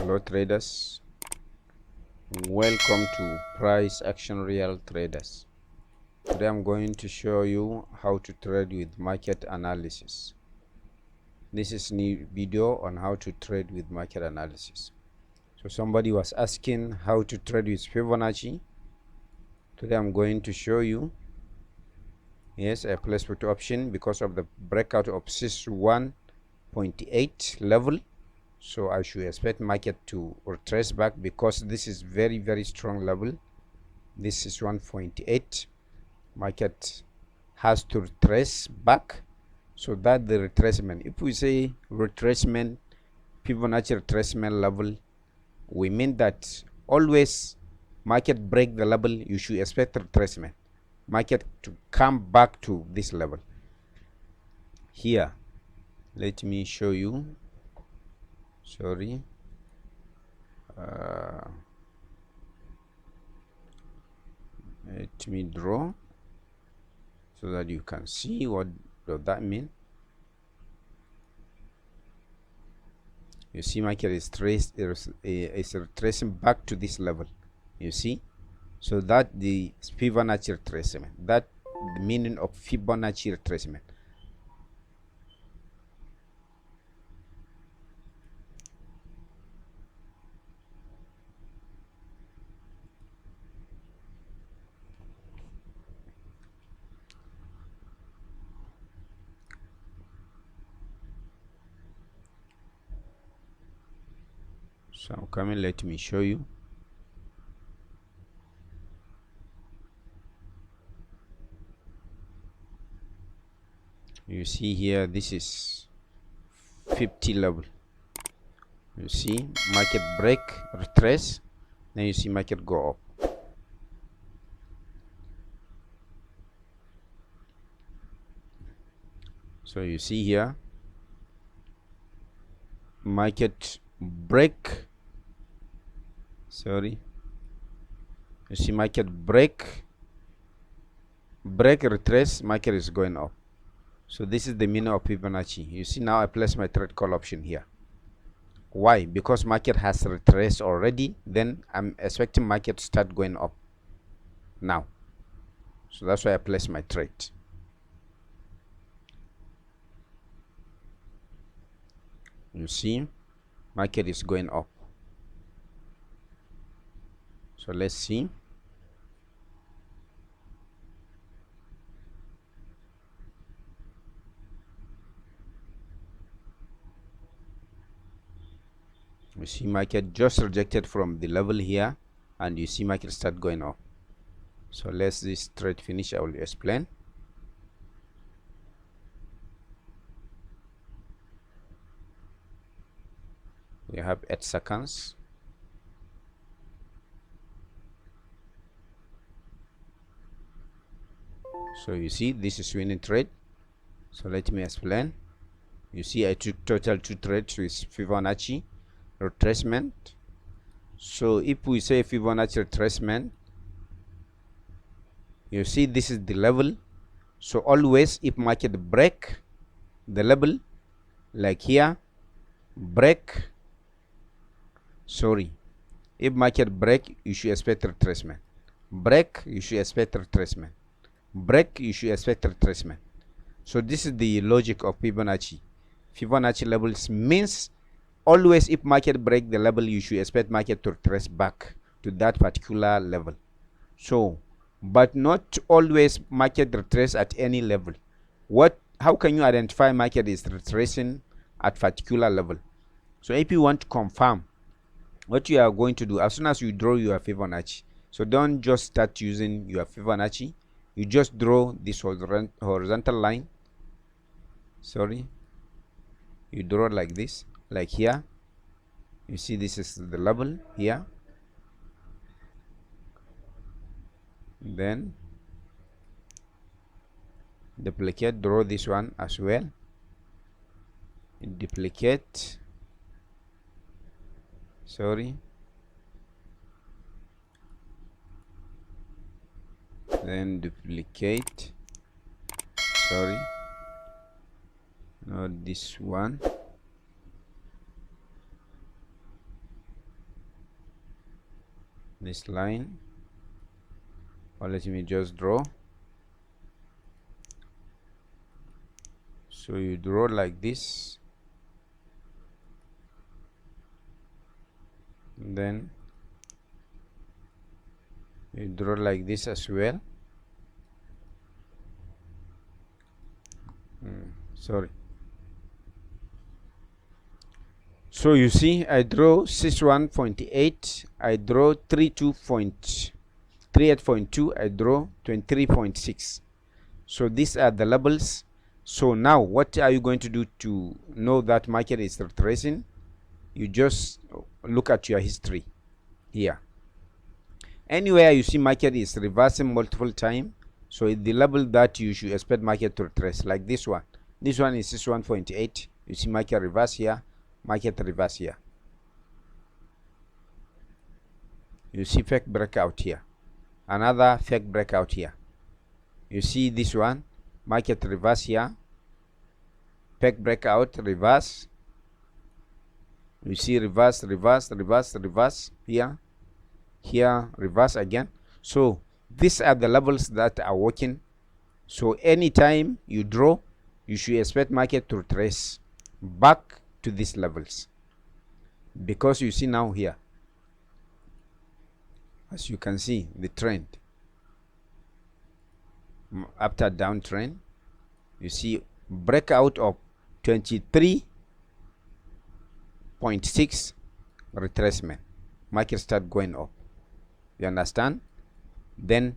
Hello traders, welcome to Price Action Real Traders. Today I'm going to show you how to trade with market analysis. This is new video on how to trade with market analysis. So somebody was asking how to trade with Fibonacci. Today I'm going to show you. Yes, I placed put option because of the breakout of 61.8 level. So I should expect market to retrace back because this is very strong level. This is 1.8. Market has to retrace back, so that the retracement, if we say retracement, Fibonacci retracement level, we mean that always market break the level, you should expect retracement, market to come back to this level. Here, let me show you. Sorry, let me draw so that you can see what does that mean. You see market is retracing back to this level, you see. So that the Fibonacci retracement, that the meaning of Fibonacci retracement. So I'm coming, let me show you. You see here, this is 50 level. You see market break, retrace, then you see market go up. So you see here, market break, sorry, you see market break, retrace, market is going up. So this is the meaning of Fibonacci. You see now I place my trade call option here. Why? Because market has retraced already, then I'm expecting market to start going up now. So that's why I place my trade. You see market is going up. So let's see. You see market just rejected from the level here, and you see market start going up. So let's this trade finish, I will explain. We have 8 seconds. So you see this is winning trade. So let me explain. You see I took total 2 trades with Fibonacci retracement. So if we say Fibonacci retracement, you see this is the level. So always if market break the level, like here, if market break, you should expect retracement. Break, you should expect retracement. Break, you should expect retracement. So this is the logic of Fibonacci. Fibonacci levels means always if market break the level, you should expect market to retrace back to that particular level. So, but not always market retrace at any level. How can you identify market is retracing at particular level? So if you want to confirm, what you are going to do, as soon as you draw your Fibonacci, so don't just start using your Fibonacci, you just draw this horizontal line. Sorry, you draw like this, like here. You see this is the level here. Then duplicate, draw this one as well. Duplicate, sorry, then duplicate, sorry, not this one, this line, or let me just draw. So you draw like this, then you draw like this as well. Sorry. So you see, I draw 61.8, I draw 38.2, I draw 23.6. So these are the levels. So now what are you going to do to know that market is retracing? You just look at your history here. Anywhere you see market is reversing multiple times, so it's the level that you should expect market to retrace, like this one. This one is 61.8. You see market reverse here, market reverse here. You see fake breakout here, another fake breakout here. You see this one, market reverse here, fake breakout, reverse. You see reverse, reverse, reverse, reverse here, here, reverse again. So these are the levels that are working. So anytime you draw, you should expect market to retrace back to these levels, because you see now here, as you can see, the trend after downtrend, you see breakout of 23.6 retracement, market start going up. You understand? Then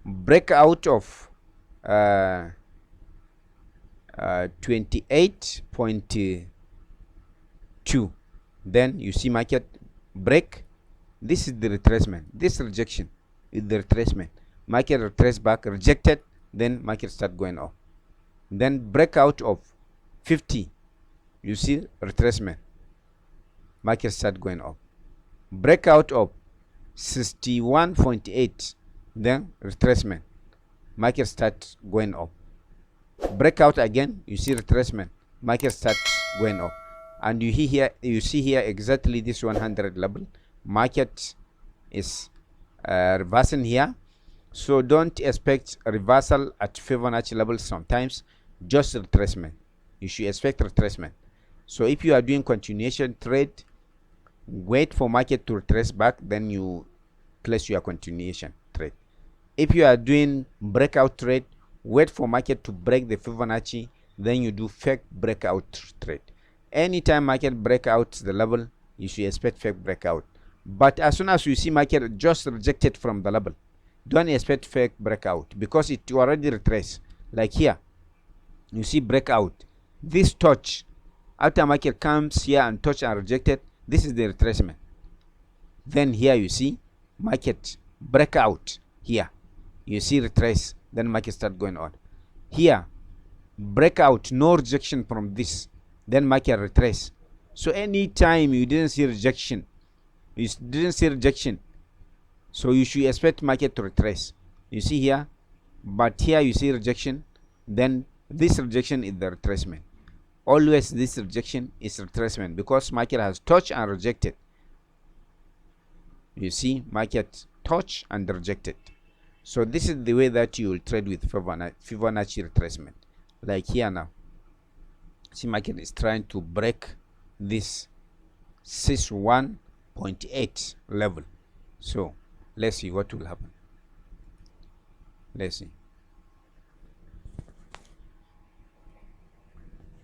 breakout of 28.2, then you see market break. This is the retracement. This rejection is the retracement. Market retrace back, rejected, then market start going up. Then breakout of 50, you see retracement, market start going up. Breakout of 61.8, then retracement, market start going up. Breakout again, you see retracement, market starts going up. And you see here exactly this 100 level, market is reversing here. So don't expect a reversal at Fibonacci levels. Sometimes just retracement, you should expect retracement. So if you are doing continuation trade, wait for market to retrace back, then you place your continuation trade. If you are doing breakout trade, wait for market to break the Fibonacci, then you do fake breakout trade. Anytime market breakouts the level, you should expect fake breakout. But as soon as you see market just rejected from the level, don't expect fake breakout, because it already retraced. Like here, you see breakout, this touch, after market comes here and touch and rejected, this is the retracement. Then here you see market breakout, here you see retrace, then market start going on. Here breakout, no rejection from this, then market retrace. So anytime you didn't see rejection, so you should expect market to retrace. You see here, but here you see rejection, then this rejection is the retracement. Always this rejection is retracement, because market has touched and rejected. You see market touch and rejected. So this is the way that you will trade with Fibonacci retracement. Like here now, see market is trying to break this 61.8 level. So let's see what will happen. Let's see.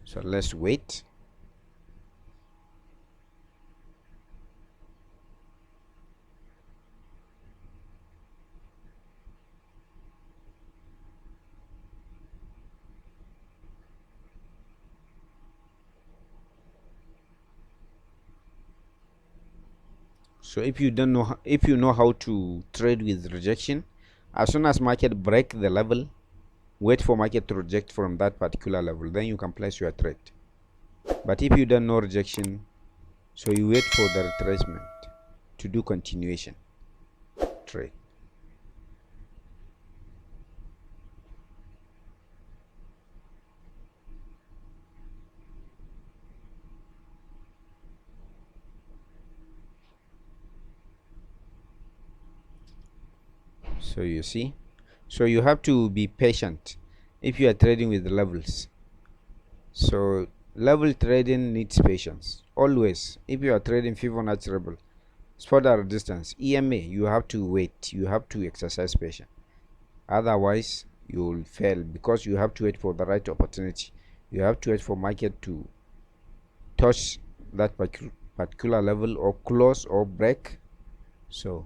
So let's wait. So if you know how to trade with rejection, as soon as market break the level, wait for market to reject from that particular level, then you can place your trade. But if you don't know rejection, so you wait for the retracement to do continuation trade. So you see, so you have to be patient if you are trading with the levels. So level trading needs patience always. If you are trading Fibonacci level, support or resistance, EMA, you have to wait, you have to exercise patience. Otherwise you will fail, because you have to wait for the right opportunity. You have to wait for market to touch that particular level, or close or break. So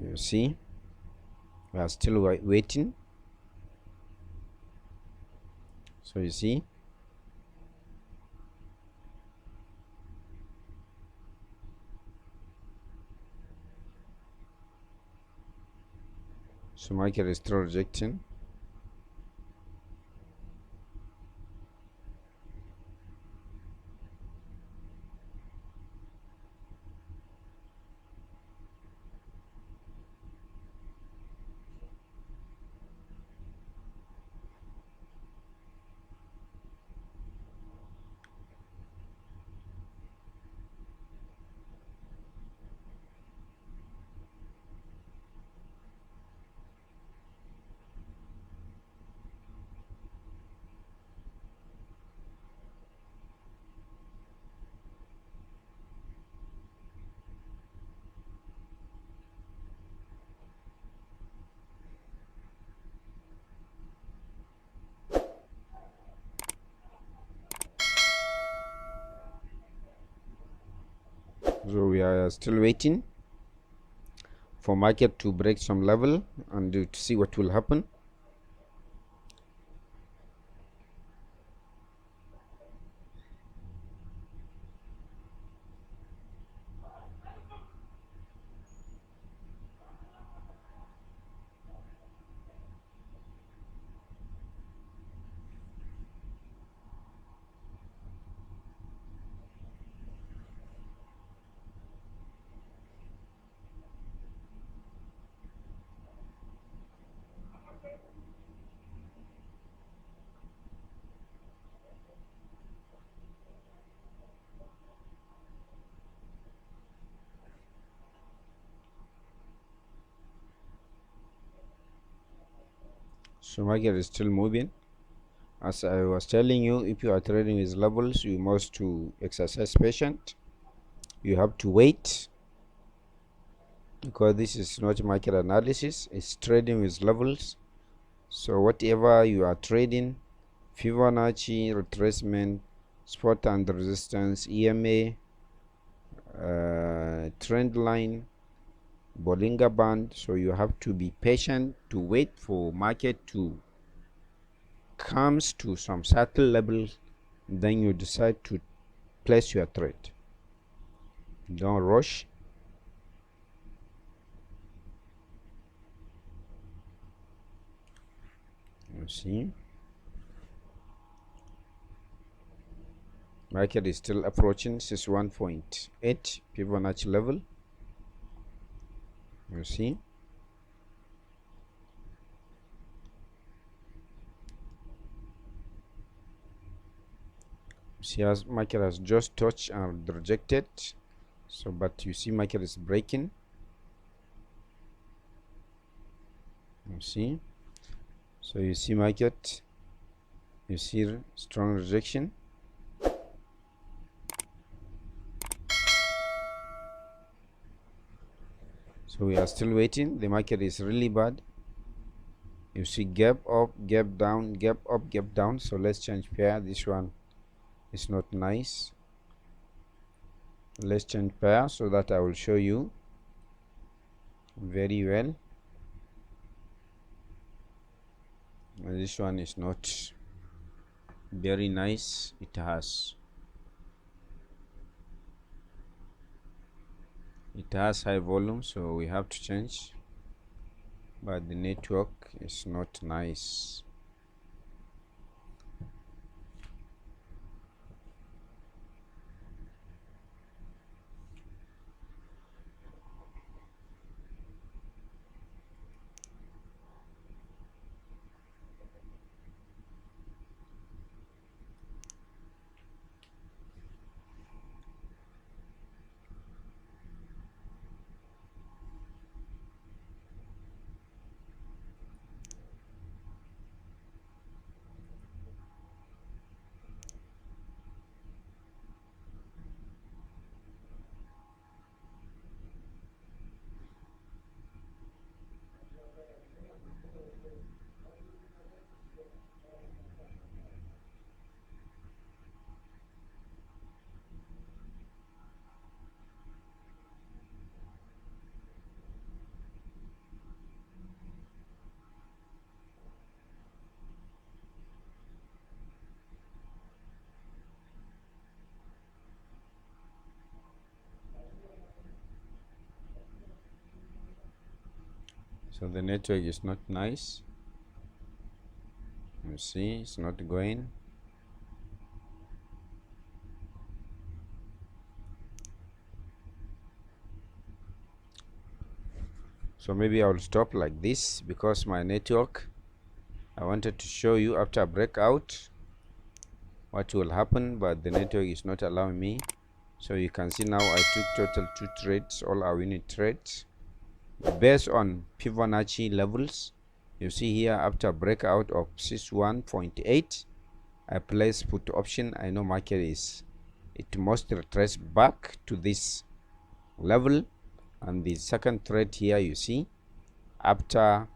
you see, we are still waiting. So you see, so market is still rejecting. So we are still waiting for market to break some level and to see what will happen. So market is still moving. As I was telling you, if you are trading with levels, you must to exercise patience. You have to wait, because this is not market analysis, it's trading with levels. So whatever you are trading, Fibonacci, retracement, support and resistance, EMA, trend line, Bollinger Band. So you have to be patient to wait for market to comes to some certain level, then you decide to place your trade. Don't rush. You see, market is still approaching 61.8 Fibonacci level. You see, as market has just touched and rejected. So but you see market is breaking. You see, so you see market, you see strong rejection. So we are still waiting. The market is really bad. You see gap up, gap down, gap up, gap down. So let's change pair. This one is not nice. Let's change pair so that I will show you very well. And this one is not very nice. It has high volume, so we have to change, but the network is not nice. So the network is not nice. You see, it's not going. So maybe I will stop like this because my network, I wanted to show you after breakout what will happen, but the network is not allowing me. So you can see now I took total 2 trades, all our unit trades based on Fibonacci levels. You see here after breakout of 61.8, I place put option. I know market is, it must retrace back to this level. And the second trade here, you see after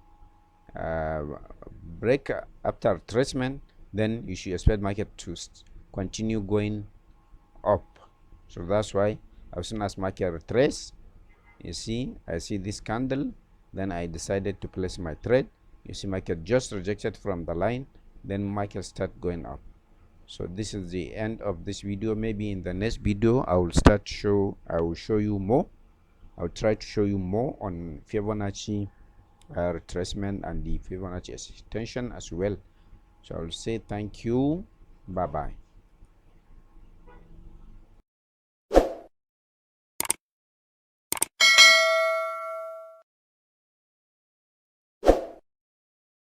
break, after retracement, then you should expect market to continue going up. So that's why as soon as market retrace, you see, I see this candle, then I decided to place my trade. You see market just rejected from the line, then market start going up. So this is the end of this video. Maybe in the next video I will show you more. I'll try to show you more on Fibonacci retracement and the Fibonacci extension as well. So I'll say thank you, bye bye.